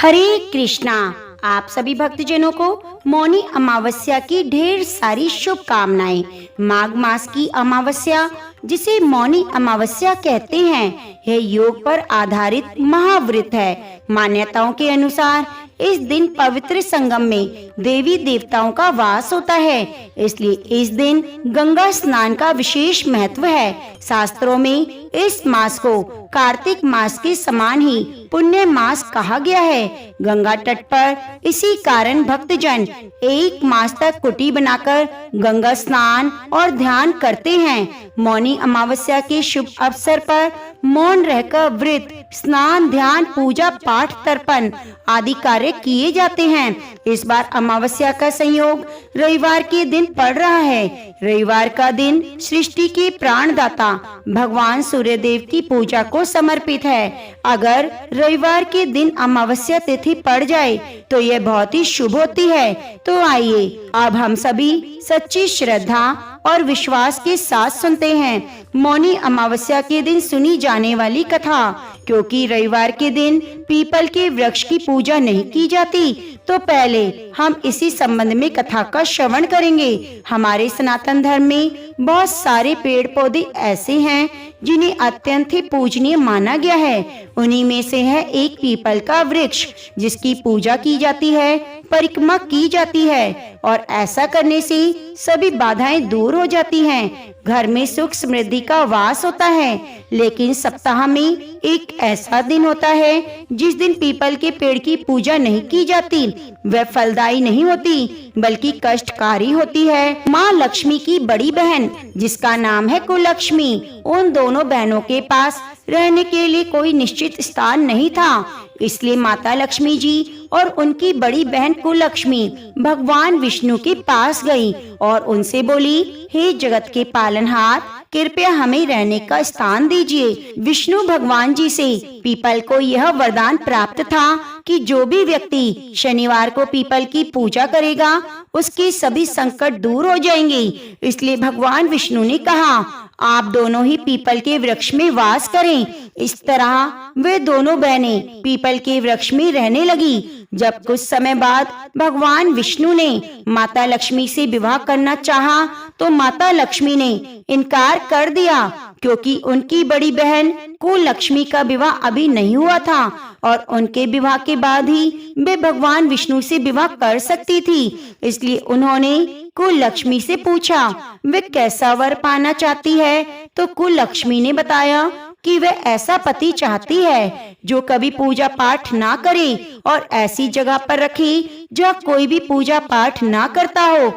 हरे कृष्णा। आप सभी भक्तजनों को मौनी अमावस्या की ढेर सारी शुभकामनाएं। माघ मास की अमावस्या, जिसे मौनी अमावस्या कहते हैं, यह योग पर आधारित महाव्रत है। मान्यताओं के अनुसार इस दिन पवित्र संगम में देवी देवताओं का वास होता है, इसलिए इस दिन गंगा स्नान का विशेष महत्व है। शास्त्रों में इस मास को कार्तिक मास के समान ही पुण्य मास कहा गया है। गंगा तट पर इसी कारण भक्तजन एक मास तक कुटी बनाकर गंगा स्नान और ध्यान करते हैं। मौनी अमावस्या के शुभ अवसर पर मौन रहकर व्रत, स्नान, ध्यान, पूजा पाठ, तर्पण आदि कार्य किए जाते हैं। इस बार अमावस्या का संयोग रविवार के दिन पड़ रहा है। रविवार का दिन सृष्टि के प्राणदाता भगवान सूर्यदेव की पूजा को समर्पित है। अगर रविवार के दिन अमावस्या तिथि पड़ जाए तो यह बहुत ही शुभ होती है। तो आइए अब हम सभी सच्ची श्रद्धा और विश्वास के साथ सुनते हैं मौनी अमावस्या के दिन सुनी जाने वाली कथा। क्योंकि रविवार के दिन पीपल के वृक्ष की पूजा नहीं की जाती, तो पहले हम इसी संबंध में कथा का श्रवण करेंगे। हमारे सनातन धर्म में बहुत सारे पेड़ पौधे ऐसे हैं जिन्हें अत्यंत ही पूजनीय माना गया है। उन्हीं में से है एक पीपल का वृक्ष, जिसकी पूजा की जाती है, परिक्रमा की जाती है, और ऐसा करने से सभी बाधाएं दूर हो जाती हैं। घर में सुख समृद्धि का वास होता है। लेकिन सप्ताह में एक ऐसा दिन होता है जिस दिन पीपल के पेड़ की पूजा नहीं की जाती। वह फलदायी नहीं होती बल्कि कष्टकारी होती है। माँ लक्ष्मी की बड़ी बहन, जिसका नाम है कुलक्ष्मी, उन दोनों बहनों के पास रहने के लिए कोई निश्चित स्थान नहीं था। इसलिए माता लक्ष्मी जी और उनकी बड़ी बहन कुलक्ष्मी भगवान विष्णु के पास गई और उनसे बोली, हे जगत के पालनहार, कृपया हमें रहने का स्थान दीजिए। विष्णु भगवान जी से पीपल को यह वरदान प्राप्त था कि जो भी व्यक्ति शनिवार को पीपल की पूजा करेगा उसके सभी संकट दूर हो जाएंगे। इसलिए भगवान विष्णु ने कहा, आप दोनों ही पीपल के वृक्ष में वास करें। इस तरह वे दोनों बहनें पीपल के वृक्ष में रहने लगी। जब कुछ समय बाद भगवान विष्णु ने माता लक्ष्मी से विवाह करना चाहा, तो माता लक्ष्मी ने इनकार कर दिया, क्योंकि उनकी बड़ी बहन कुलक्ष्मी का विवाह अभी नहीं हुआ था और उनके विवाह के बाद ही वे भगवान विष्णु से विवाह कर सकती थी। इसलिए उन्होंने कुलक्ष्मी से पूछा वे कैसा वर पाना चाहती है, तो कुलक्ष्मी ने बताया कि वह ऐसा पति चाहती है जो कभी पूजा पाठ ना करे और ऐसी जगह पर रखे जहाँ कोई भी पूजा पाठ ना करता हो।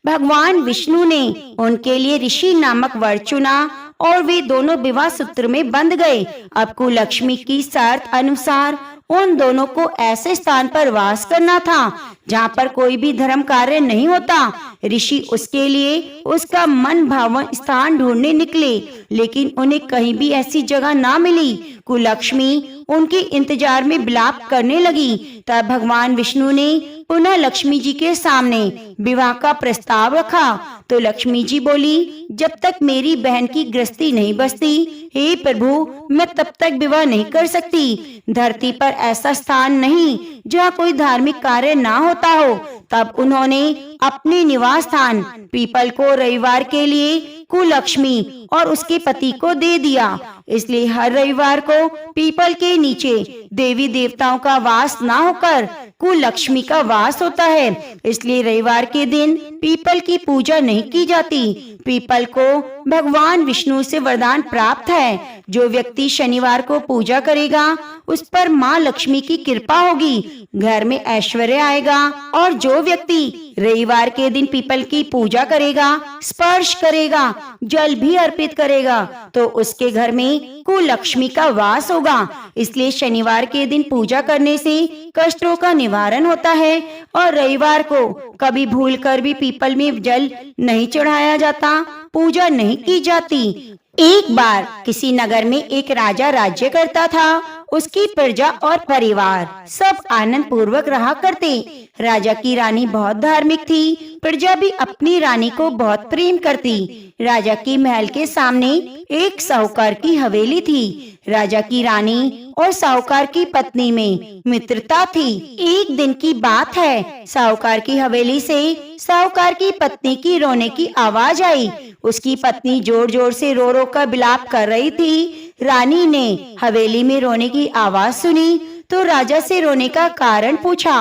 भगवान विष्णु ने उनके लिए ऋषि नामक वर चुना और वे दोनों विवाह सूत्र में बंध गए। अब कुलक्ष्मी की शर्त अनुसार उन दोनों को ऐसे स्थान पर वास करना था जहाँ पर कोई भी धर्म कार्य नहीं होता। ऋषि उसके लिए उसका मन भावन स्थान ढूंढने निकले, लेकिन उन्हें कहीं भी ऐसी जगह ना मिली। कुलक्ष्मी उनके इंतजार में विलाप करने लगी। तब भगवान विष्णु ने पुनः लक्ष्मी जी के सामने विवाह का प्रस्ताव रखा। तो लक्ष्मी जी बोली, जब तक मेरी बहन की गृहस्थी नहीं बसती, हे प्रभु, मैं तब तक विवाह नहीं कर सकती। धरती पर ऐसा स्थान नहीं जहाँ कोई धार्मिक कार्य ना होता हो। तब उन्होंने अपने निवास स्थान पीपल को रविवार के लिए कुलक्ष्मी और उसके पति को दे दिया। इसलिए हर रविवार को पीपल के नीचे देवी देवताओं का वास ना होकर कुलक्ष्मी का वास होता है। इसलिए रविवार के दिन पीपल की पूजा नहीं की जाती। पीपल को भगवान विष्णु से वरदान प्राप्त है, जो व्यक्ति शनिवार को पूजा करेगा उस पर माँ लक्ष्मी की कृपा होगी, घर में ऐश्वर्य आएगा। और जो व्यक्ति रविवार के दिन पीपल की पूजा करेगा, स्पर्श करेगा, जल भी अर्पित करेगा, तो उसके घर में कुलक्ष्मी का वास होगा। इसलिए शनिवार के दिन पूजा करने से कष्टों का निवारण होता है और रविवार को कभी भूलकर भी पीपल में जल नहीं चढ़ाया जाता, पूजा नहीं की जाती। एक बार किसी नगर में एक राजा राज्य करता था। उसकी प्रजा और परिवार सब आनंद पूर्वक रहा करते। राजा की रानी बहुत धार्मिक थी। प्रजा भी अपनी रानी को बहुत प्रेम करती। राजा की महल के सामने एक साहूकार की हवेली थी। राजा की रानी और साहूकार की पत्नी में मित्रता थी। एक दिन की बात है, साहूकार की हवेली से साहूकार की पत्नी की रोने की आवाज आई। उसकी पत्नी जोर जोर से रो रो कर विलाप कर रही थी। रानी ने हवेली में रोने की आवाज सुनी तो राजा से रोने का कारण पूछा।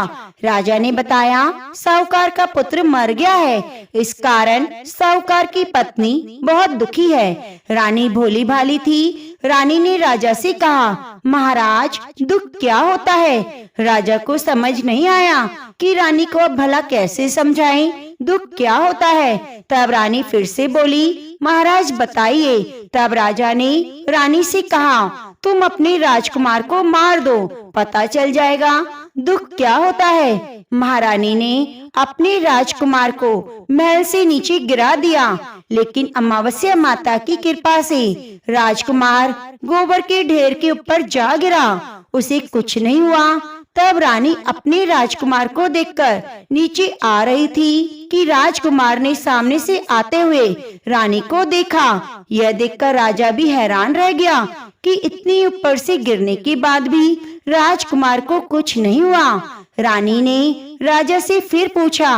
राजा ने बताया, साहूकार का पुत्र मर गया है, इस कारण साहूकार की पत्नी बहुत दुखी है। रानी भोली भाली थी। रानी ने राजा से कहा, महाराज दुख क्या होता है? राजा को समझ नहीं आया कि रानी को अब भला कैसे समझाएं, दुख क्या होता है। तब रानी फिर से बोली, महाराज बताइए। तब राजा ने रानी से कहा, तुम अपने राजकुमार को मार दो, पता चल जाएगा दुख क्या होता है। महारानी ने अपने राजकुमार को महल से नीचे गिरा दिया, लेकिन अमावस्या माता की कृपा से राजकुमार गोबर के ढेर के ऊपर जा गिरा, उसे कुछ नहीं हुआ। तब रानी अपने राजकुमार को देखकर नीचे आ रही थी कि राजकुमार ने सामने से आते हुए रानी को देखा। यह देखकर राजा भी हैरान रह गया कि इतनी ऊपर से गिरने के बाद भी राजकुमार को कुछ नहीं हुआ। रानी ने राजा से फिर पूछा,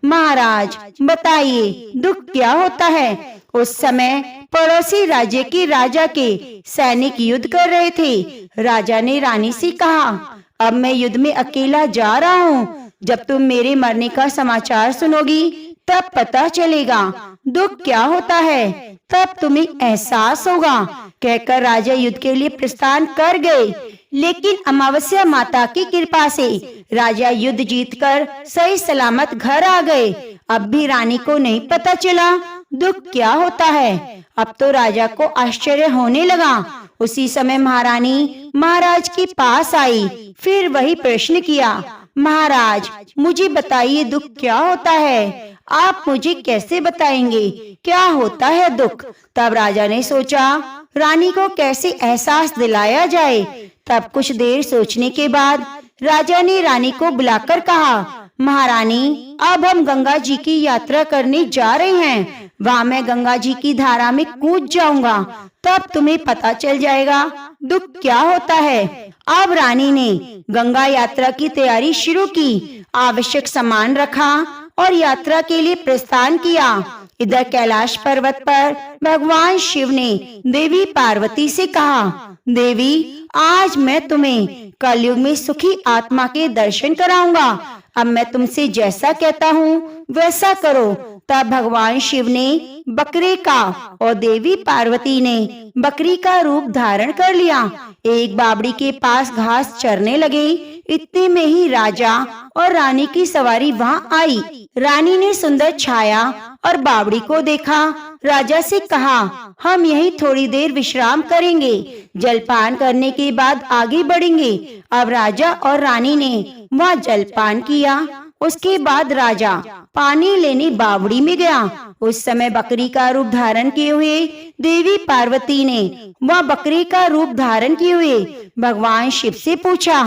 महाराज बताइए दुख क्या होता है। उस समय पड़ोसी राज्य के राजा के सैनिक युद्ध कर रहे थे। राजा ने रानी से कहा, अब मैं युद्ध में अकेला जा रहा हूँ, जब तुम मेरे मरने का समाचार सुनोगी तब पता चलेगा दुख क्या होता है, तब तुम्हें एहसास होगा। कहकर राजा युद्ध के लिए प्रस्थान कर गए, लेकिन अमावस्या माता की कृपा से राजा युद्ध जीतकर सही सलामत घर आ गए। अब भी रानी को नहीं पता चला दुख क्या होता है। अब तो राजा को आश्चर्य होने लगा। उसी समय महारानी महाराज के पास आई, फिर वही प्रश्न किया, महाराज मुझे बताइए दुख क्या होता है। आप मुझे कैसे बताएंगे क्या होता है दुख। तब राजा ने सोचा रानी को कैसे एहसास दिलाया जाए। तब कुछ देर सोचने के बाद राजा ने रानी को बुलाकर कहा, महारानी अब हम गंगा जी की यात्रा करने जा रहे हैं, वहाँ मैं गंगा जी की धारा में कूद जाऊंगा, तब तुम्हें पता चल जाएगा दुख क्या होता है। अब रानी ने गंगा यात्रा की तैयारी शुरू की, आवश्यक सामान रखा और यात्रा के लिए प्रस्थान किया। इधर कैलाश पर्वत पर भगवान शिव ने देवी पार्वती से कहा, देवी आज मैं तुम्हें कलयुग में सुखी आत्मा के दर्शन कराऊंगा, अब मैं तुमसे जैसा कहता हूँ वैसा करो। तब भगवान शिव ने बकरे का और देवी पार्वती ने बकरी का रूप धारण कर लिया। एक बावड़ी के पास घास चरने लगे। इतने में ही राजा और रानी की सवारी वहाँ आई। रानी ने सुंदर छाया और बावड़ी को देखा। राजा से कहा, हम यहीं थोड़ी देर विश्राम करेंगे, जलपान करने के बाद आगे बढ़ेंगे। अब राजा और रानी ने वहाँ जलपान किया। उसके बाद राजा पानी लेने बावड़ी में गया। उस समय बकरी का रूप धारण किए हुए देवी पार्वती ने वह बकरी का रूप धारण किए हुए भगवान शिव से पूछा,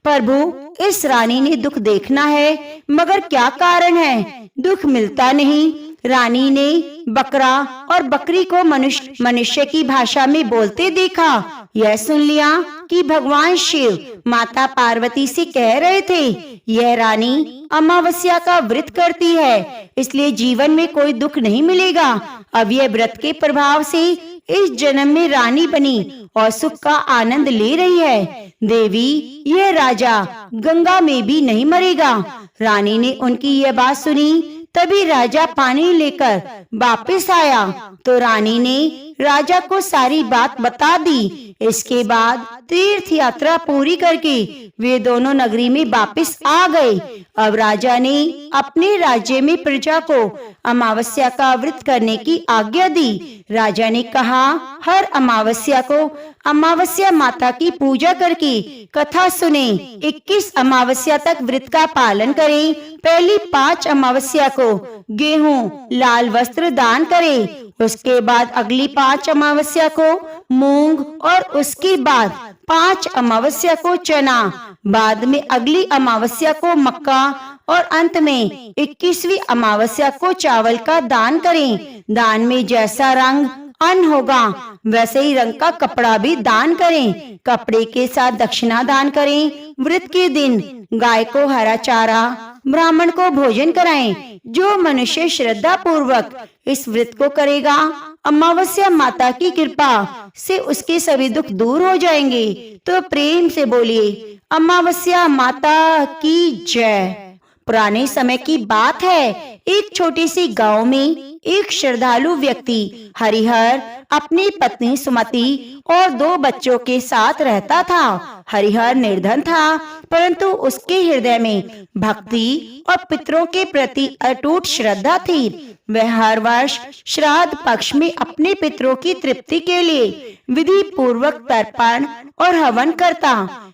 प्रभु इस रानी ने दुख देखना है, मगर क्या कारण है, दुख मिलता नहीं। रानी ने बकरा और बकरी को मनुष्य की भाषा में बोलते देखा। यह सुन लिया कि भगवान शिव माता पार्वती से कह रहे थे, यह रानी अमावस्या का व्रत करती है, इसलिए जीवन में कोई दुख नहीं मिलेगा। अब यह व्रत के प्रभाव से इस जन्म में रानी बनी और सुख का आनंद ले रही है। देवी यह राजा गंगा में भी नहीं मरेगा। रानी ने उनकी यह बात सुनी। तभी राजा पानी लेकर वापस आया तो रानी ने राजा को सारी बात बता दी। इसके बाद तीर्थ यात्रा पूरी करके वे दोनों नगरी में वापस आ गए। अब राजा ने अपने राज्य में प्रजा को अमावस्या का व्रत करने की आज्ञा दी। राजा ने कहा, हर अमावस्या को अमावस्या माता की पूजा करके कथा सुने। 21 अमावस्या तक व्रत का पालन करें। पहली 5 अमावस्या को गेहूं लाल वस्त्र दान करें। उसके बाद अगली 5 अमावस्या को मूंग और उसके बाद 5 अमावस्या को चना, बाद में अगली अमावस्या को मक्का और अंत में 21वीं अमावस्या को चावल का दान करें। दान में जैसा रंग अन्न होगा। वैसे ही रंग का कपड़ा भी दान करें, कपड़े के साथ दक्षिणा दान करें। व्रत के दिन गाय को हरा चारा, ब्राह्मण को भोजन कराएं। जो मनुष्य श्रद्धा पूर्वक इस व्रत को करेगा, अमावस्या माता की कृपा से उसके सभी दुख दूर हो जाएंगे। तो प्रेम से बोलिए, अमावस्या माता की जय। पुराने समय की बात है, एक छोटी सी गांव में एक श्रद्धालु व्यक्ति हरिहर अपनी पत्नी सुमति और 2 बच्चों के साथ रहता था। हरिहर निर्धन था, परंतु उसके हृदय में भक्ति और पितरों के प्रति अटूट श्रद्धा थी। वह हर वर्ष श्राद्ध पक्ष में अपने पितरों की तृप्ति के लिए विधि पूर्वक तर्पण और हवन करता,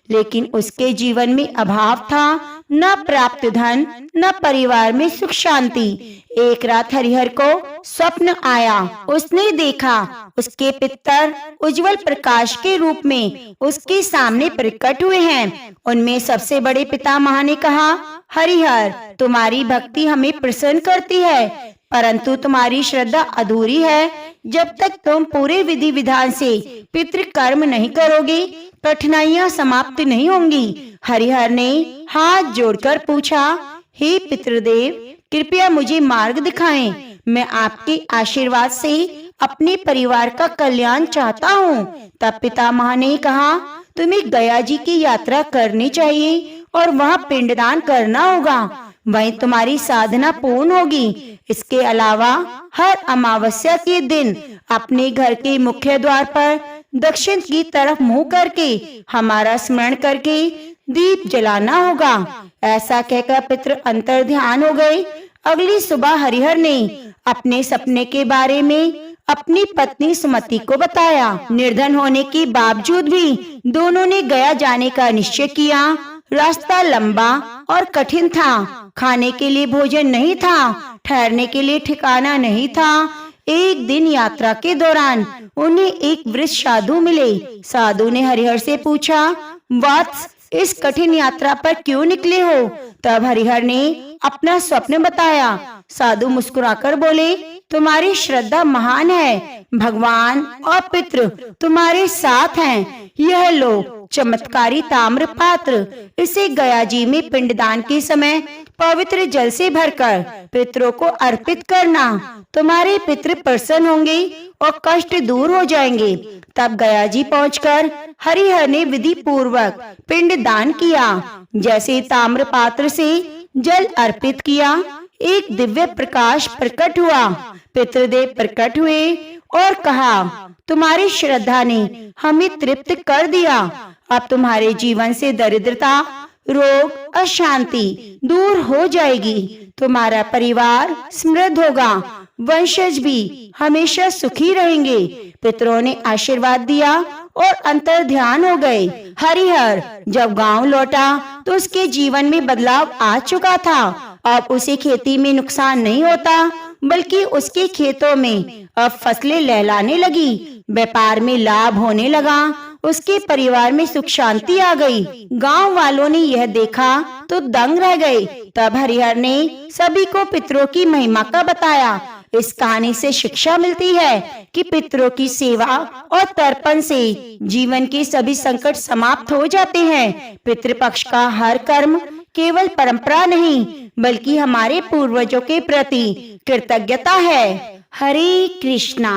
लेकिन उसके जीवन में अभाव था, न प्राप्त धन, न परिवार में सुख शांति। एक रात हरिहर को स्वप्न आया। उसने देखा उसके पितर उज्जवल प्रकाश के रूप में उसके सामने प्रकट हुए हैं। उनमें सबसे बड़े पितामह ने कहा, हरिहर, तुम्हारी भक्ति हमें प्रसन्न करती है, परंतु तुम्हारी श्रद्धा अधूरी है। जब तक तुम पूरे विधि विधान से पितृकर्म नहीं करोगे, कठिनाइयां समाप्त नहीं होंगी। हरिहर ने हाथ जोड़कर पूछा, हे पितृदेव, कृपया मुझे मार्ग दिखाएं। मैं आपके आशीर्वाद से अपने परिवार का कल्याण चाहता हूँ। तब पितामह ने कहा, तुम्हें गया जी की यात्रा करनी चाहिए और वहाँ पिंडदान करना होगा, वहीं तुम्हारी साधना पूर्ण होगी। इसके अलावा हर अमावस्या के दिन अपने घर के मुख्य द्वार पर दक्षिण की तरफ मुंह करके हमारा स्मरण करके दीप जलाना होगा। ऐसा कहकर पितृ अंतर ध्यान हो गए। अगली सुबह हरिहर ने अपने सपने के बारे में अपनी पत्नी सुमति को बताया। निर्धन होने के बावजूद भी दोनों ने गया जाने का निश्चय किया। रास्ता लंबा और कठिन था, खाने के लिए भोजन नहीं था, ठहरने के लिए ठिकाना नहीं था। एक दिन यात्रा के दौरान उन्हें एक वृद्ध साधु मिले। साधु ने हरिहर से पूछा, वत्स, इस कठिन यात्रा पर क्यों निकले हो? तब हरिहर ने अपना स्वप्न बताया। साधु मुस्कुराकर बोले, तुम्हारी श्रद्धा महान है, भगवान और पितृ तुम्हारे साथ हैं। यह लो चमत्कारी ताम्र पात्र, इसे गया जी में पिंडदान के समय पवित्र जल से भरकर पितरों को अर्पित करना। तुम्हारे पितृ प्रसन्न होंगे और कष्ट दूर हो जाएंगे। तब गया जी पहुंचकर हरिहर ने विधि पूर्वक पिंड दान किया। जैसे ताम्र पात्र से जल अर्पित किया, एक दिव्य प्रकाश प्रकट हुआ। पितृदेव प्रकट हुए और कहा, तुम्हारी श्रद्धा ने हमें तृप्त कर दिया। अब तुम्हारे जीवन से दरिद्रता, रोग, अशांति दूर हो जाएगी। तुम्हारा परिवार समृद्ध होगा, वंशज भी हमेशा सुखी रहेंगे। पितरों ने आशीर्वाद दिया और अंतर ध्यान हो गए। हरिहर जब गांव लौटा तो उसके जीवन में बदलाव आ चुका था। अब उसे खेती में नुकसान नहीं होता, बल्कि उसके खेतों में अब फसलें लहलाने लगी, व्यापार में लाभ होने लगा, उसके परिवार में सुख शांति आ गई। गांव वालों ने यह देखा तो दंग रह गए। तब हरिहर ने सभी को पितरों की महिमा का बताया। इस कहानी से शिक्षा मिलती है कि पितरों की सेवा और तर्पण से जीवन के सभी संकट समाप्त हो जाते हैं। पितृपक्ष का हर कर्म केवल परंपरा नहीं, बल्कि हमारे पूर्वजों के प्रति कृतज्ञता है। हरे कृष्णा।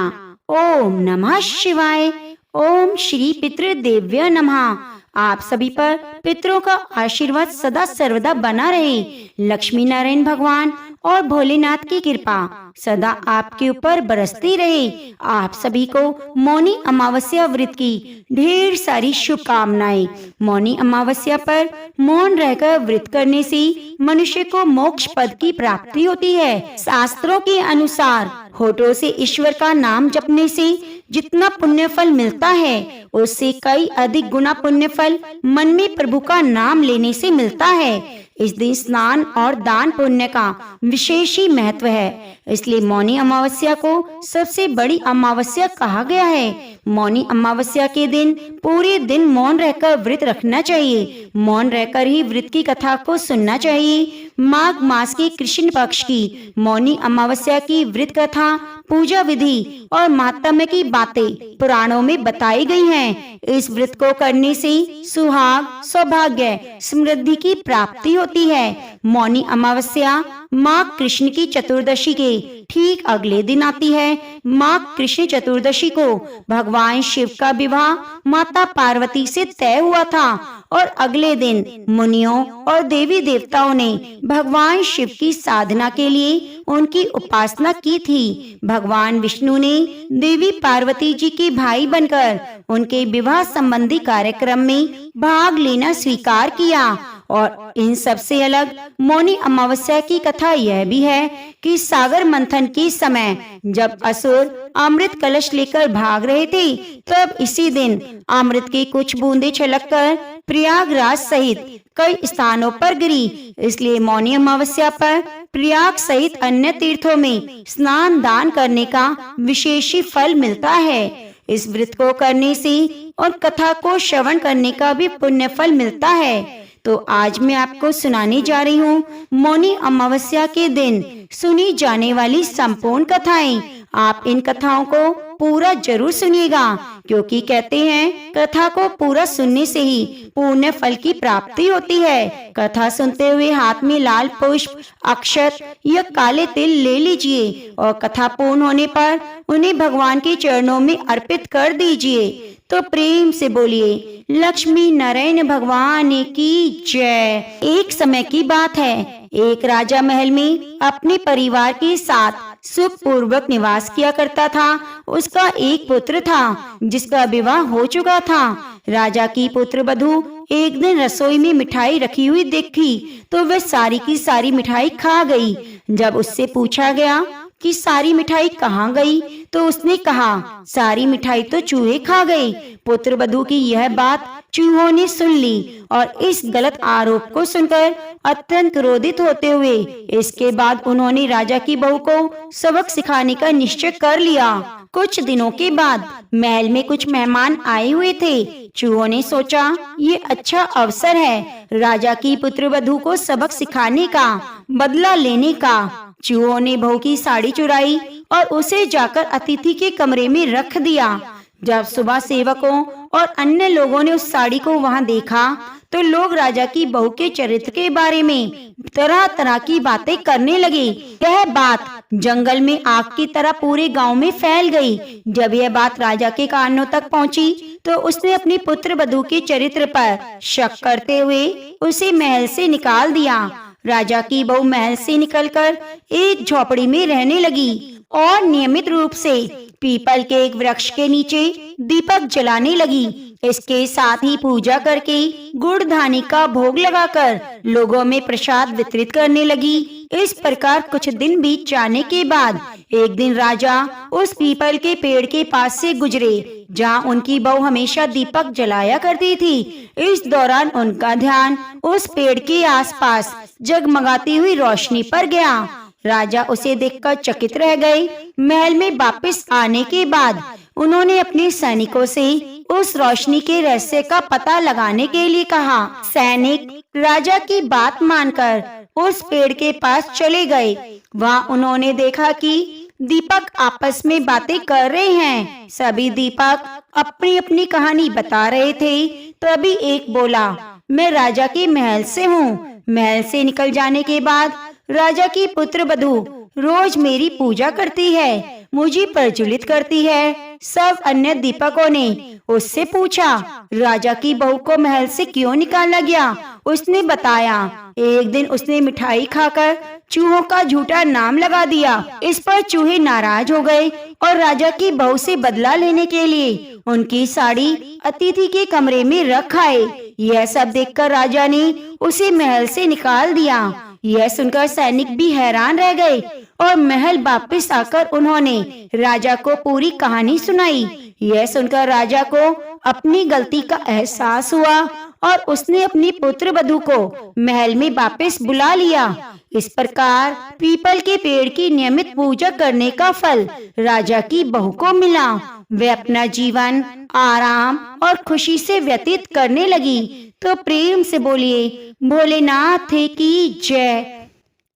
ओम नमः शिवाय। ओम श्री पितृदेव्य नमः। आप सभी पर पितरों का आशीर्वाद सदा सर्वदा बना रहे। लक्ष्मी नारायण भगवान और भोलेनाथ की कृपा सदा आपके ऊपर बरसती रहे। आप सभी को मौनी अमावस्या व्रत की ढेर सारी शुभकामनाएं। मौनी अमावस्या पर मौन रहकर व्रत करने से मनुष्य को मोक्ष पद की प्राप्ति होती है। शास्त्रों के अनुसार होठों से ईश्वर का नाम जपने से जितना पुण्य फल मिलता है, उससे कई अधिक गुना पुण्य फल मन में प्रभु का नाम लेने से मिलता है। इस दिन स्नान और दान पुण्य का विशेष ही महत्व है। इसलिए मौनी अमावस्या को सबसे बड़ी अमावस्या कहा गया है। मौनी अमावस्या के दिन पूरे दिन मौन रहकर व्रत रखना चाहिए। मौन रहकर ही व्रत की कथा को सुनना चाहिए। माघ मास के कृष्ण पक्ष की मौनी अमावस्या की व्रत कथा, पूजा विधि और महात्म्य की बातें पुराणों में बताई गई हैं। इस व्रत को करने से सुहाग, सौभाग्य, समृद्धि की प्राप्ति होती है। मौनी अमावस्या माघ कृष्ण की चतुर्दशी के ठीक अगले दिन आती है। माघ कृष्ण चतुर्दशी को भगवान शिव का विवाह माता पार्वती से तय हुआ था और अगले दिन मुनियों और देवी देवताओं ने भगवान शिव की साधना के लिए उनकी उपासना की थी। भगवान विष्णु ने देवी पार्वती जी के भाई बनकर उनके विवाह संबंधी कार्यक्रम में भाग लेना स्वीकार किया। और इन सब से अलग मौनी अमावस्या की कथा यह भी है कि सागर मंथन के समय जब असुर अमृत कलश लेकर भाग रहे थे, तब इसी दिन अमृत की कुछ बूंदें छलककर प्रयागराज सहित कई स्थानों पर गिरी। इसलिए मौनी अमावस्या पर प्रयाग सहित अन्य तीर्थों में स्नान दान करने का विशेष फल मिलता है। इस व्रत को करने से और कथा को श्रवण करने का भी पुण्य फल मिलता है। तो आज मैं आपको सुनाने जा रही हूँ मौनी अमावस्या के दिन सुनी जाने वाली संपूर्ण कथाएं। आप इन कथाओं को पूरा जरूर सुनिएगा, क्योंकि कहते हैं कथा को पूरा सुनने से ही पुण्य फल की प्राप्ति होती है। कथा सुनते हुए हाथ में लाल पुष्प, अक्षत या काले तिल ले लीजिए और कथा पूर्ण होने पर उन्हें भगवान के चरणों में अर्पित कर दीजिए। तो प्रेम से बोलिए लक्ष्मी नारायण भगवान की जय। एक समय की बात है, एक राजा महल में अपने परिवार के साथ सुख पूर्वक निवास किया करता था। उसका एक पुत्र था जिसका विवाह हो चुका था। राजा की पुत्र वधू एक दिन रसोई में मिठाई रखी हुई देखी तो वह सारी की सारी मिठाई खा गई। जब उससे पूछा गया कि सारी मिठाई कहाँ गई, तो उसने कहा सारी मिठाई तो चूहे खा गए। पुत्र वधू की यह बात चूहों ने सुन ली और इस गलत आरोप को सुनकर अत्यंत क्रोधित होते हुए इसके बाद उन्होंने राजा की बहू को सबक सिखाने का निश्चय कर लिया। कुछ दिनों के बाद महल में कुछ मेहमान आए हुए थे। चूहों ने सोचा ये अच्छा अवसर है राजा की पुत्र वधू को सबक सिखाने का, बदला लेने का। चूहों ने बहू की साड़ी चुराई और उसे जाकर अतिथि के कमरे में रख दिया। जब सुबह सेवकों और अन्य लोगों ने उस साड़ी को वहां देखा तो लोग राजा की बहू के चरित्र के बारे में तरह तरह की बातें करने लगे। यह बात जंगल में आग की तरह पूरे गांव में फैल गई। जब यह बात राजा के कानों तक पहुंची तो उसने अपने पुत्र वधू के चरित्र पर शक करते हुए उसे महल से निकाल दिया। राजा की बहू महल से निकलकर एक झोपड़ी में रहने लगी और नियमित रूप से पीपल के एक वृक्ष के नीचे दीपक जलाने लगी। इसके साथ ही पूजा करके गुड़ धानी का भोग लगाकर लोगों में प्रसाद वितरित करने लगी। इस प्रकार कुछ दिन बीत जाने के बाद एक दिन राजा उस पीपल के पेड़ के पास से गुजरे जहाँ उनकी बहू हमेशा दीपक जलाया करती थी। इस दौरान उनका ध्यान उस पेड़ के आसपास जगमगाती हुई रोशनी पर गया। राजा उसे देखकर चकित रह गए। महल में वापस आने के बाद उन्होंने अपने सैनिकों से उस रोशनी के रहस्य का पता लगाने के लिए कहा। सैनिक राजा की बात मानकर उस पेड़ के पास चले गए। वहाँ उन्होंने देखा कि दीपक आपस में बातें कर रहे हैं। सभी दीपक अपनी अपनी कहानी बता रहे थे। तभी एक बोला, मैं राजा के महल से हूँ। महल से निकल जाने के बाद राजा की पुत्र वधू रोज मेरी पूजा करती है, मुझे प्रज्वलित करती है। सब अन्य दीपकों ने उससे पूछा राजा की बहू को महल से क्यों निकाला गया। उसने बताया एक दिन उसने मिठाई खाकर चूहों का झूठा नाम लगा दिया। इस पर चूहे नाराज हो गए और राजा की बहू से बदला लेने के लिए उनकी साड़ी अतिथि के कमरे में रख आए। यह सब देखकर राजा ने उसे महल से निकाल दिया। यह सुनकर सैनिक भी हैरान रह गए और महल वापस आकर उन्होंने राजा को पूरी कहानी सुनाई। यह सुनकर राजा को अपनी गलती का एहसास हुआ और उसने अपनी पुत्र वधू को महल में वापस बुला लिया। इस प्रकार पीपल के पेड़ की नियमित पूजा करने का फल राजा की बहू को मिला। वे अपना जीवन आराम और खुशी से व्यतीत करने लगी। तो प्रेम से बोलिए, भोलेनाथ की जय।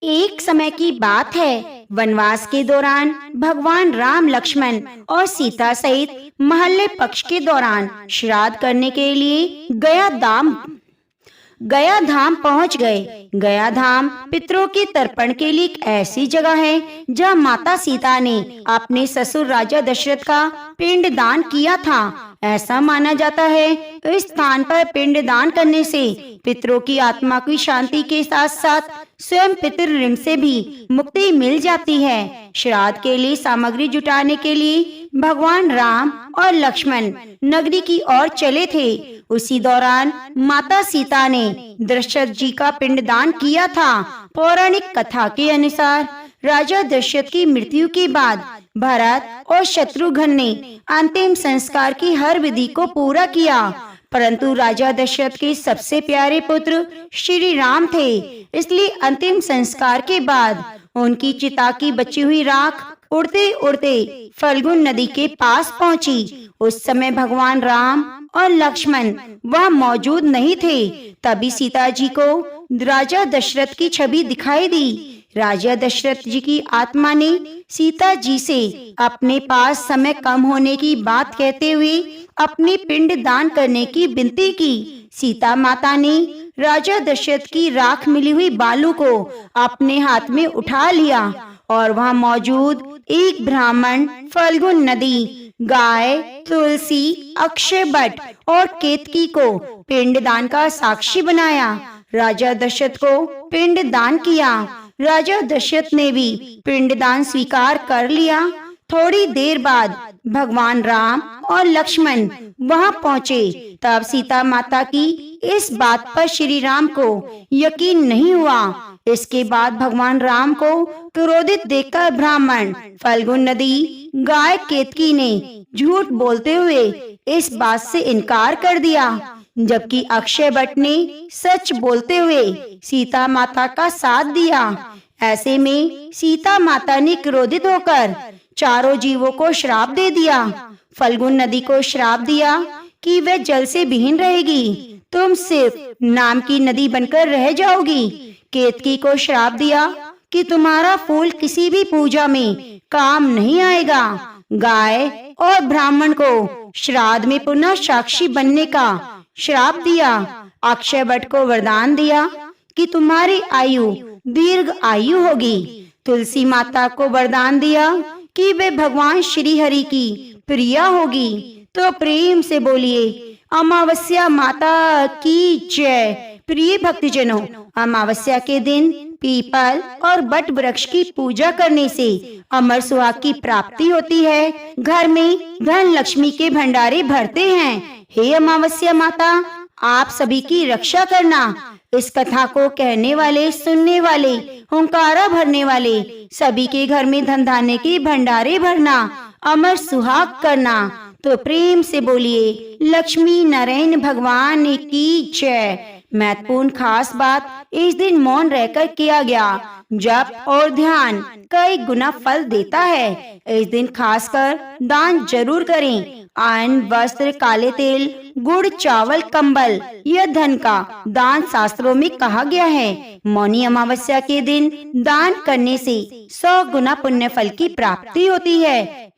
एक समय की बात है, वनवास के दौरान भगवान राम, लक्ष्मण और सीता सहित महल्ले पक्ष के दौरान श्राद्ध करने के लिए गया धाम पहुंच गए। गया धाम पितरों के तर्पण के लिए एक ऐसी जगह है जहां माता सीता ने अपने ससुर राजा दशरथ का पिंड दान किया था। ऐसा माना जाता है इस स्थान पर पिंड दान करने से पितरों की आत्मा की शांति के साथ साथ स्वयं पितृ ऋण से भी मुक्ति मिल जाती है। श्राद्ध के लिए सामग्री जुटाने के लिए भगवान राम और लक्ष्मण नगरी की ओर चले थे। उसी दौरान माता सीता ने दशरथ जी का पिंडदान किया था। पौराणिक कथा के अनुसार राजा दशरथ की मृत्यु के बाद भरत और शत्रुघ्न ने अंतिम संस्कार की हर विधि को पूरा किया, परंतु राजा दशरथ के सबसे प्यारे पुत्र श्री राम थे। इसलिए अंतिम संस्कार के बाद उनकी चिता की बची हुई राख उड़ते उड़ते फल्गुन नदी के पास पहुंची। उस समय भगवान राम और लक्ष्मण वहां मौजूद नहीं थे। तभी सीता जी को राजा दशरथ की छवि दिखाई दी। राजा दशरथ जी की आत्मा ने सीता जी से अपने पास समय कम होने की बात कहते हुए अपने पिंड दान करने की विनती की। सीता माता ने राजा दशरथ की राख मिली हुई बालू को अपने हाथ में उठा लिया और वहां मौजूद एक ब्राह्मण, फल्गुन नदी, गाय, तुलसी, अक्षय वट और केतकी को पिंड दान का साक्षी बनाया। राजा दशरथ को पिंड दान किया। राजा दशरथ ने भी पिंड दान स्वीकार कर लिया। थोड़ी देर बाद भगवान राम और लक्ष्मण वहां पहुंचे। तब सीता माता की इस बात पर श्री राम को यकीन नहीं हुआ। इसके बाद भगवान राम को क्रोधित देखकर ब्राह्मण, फल्गुन नदी, गाय, केतकी ने झूठ बोलते हुए इस बात से इनकार कर दिया, जबकि अक्षय वट ने सच बोलते हुए सीता माता का साथ दिया। ऐसे में सीता माता ने क्रोधित होकर चारों जीवों को श्राप दे दिया। फल्गुन नदी को श्राप दिया कि वह जल से विहीन रहेगी, तुम सिर्फ नाम की नदी बनकर रह जाओगी। केतकी को श्राप दिया कि तुम्हारा फूल किसी भी पूजा में काम नहीं आएगा। गाय और ब्राह्मण को श्राद्ध में पुनः साक्षी बनने का श्राप दिया। अक्षय वट को वरदान दिया कि तुम्हारी आयु दीर्घ आयु होगी। तुलसी माता को वरदान दिया कि वे भगवान श्री हरि की प्रिया होगी। तो प्रेम से बोलिए, अमावस्या माता की जय। प्रिय भक्तजनों, अमावस्या के दिन पीपल और बट वृक्ष की पूजा करने से अमर सुहाग की प्राप्ति होती है। घर में धन लक्ष्मी के भंडारे भरते हैं। हे अमावस्या माता, आप सभी की रक्षा करना। इस कथा को कहने वाले, सुनने वाले, हुंकारा भरने वाले सभी के घर में धन धान्य के भंडारे भरना, अमर सुहाग करना। तो प्रेम से बोलिए, लक्ष्मी नारायण भगवान की जय। महत्वपूर्ण खास बात इस दिन मौन रहकर किया गया जप और ध्यान कई गुना फल देता है। इस दिन खासकर दान जरूर करें। अन्न, वस्त्र, काले तेल, गुड़, चावल, कंबल, यह धन का दान शास्त्रों में कहा गया है। मौनी अमावस्या के दिन दान करने से 100 गुना पुण्य फल की प्राप्ति होती है।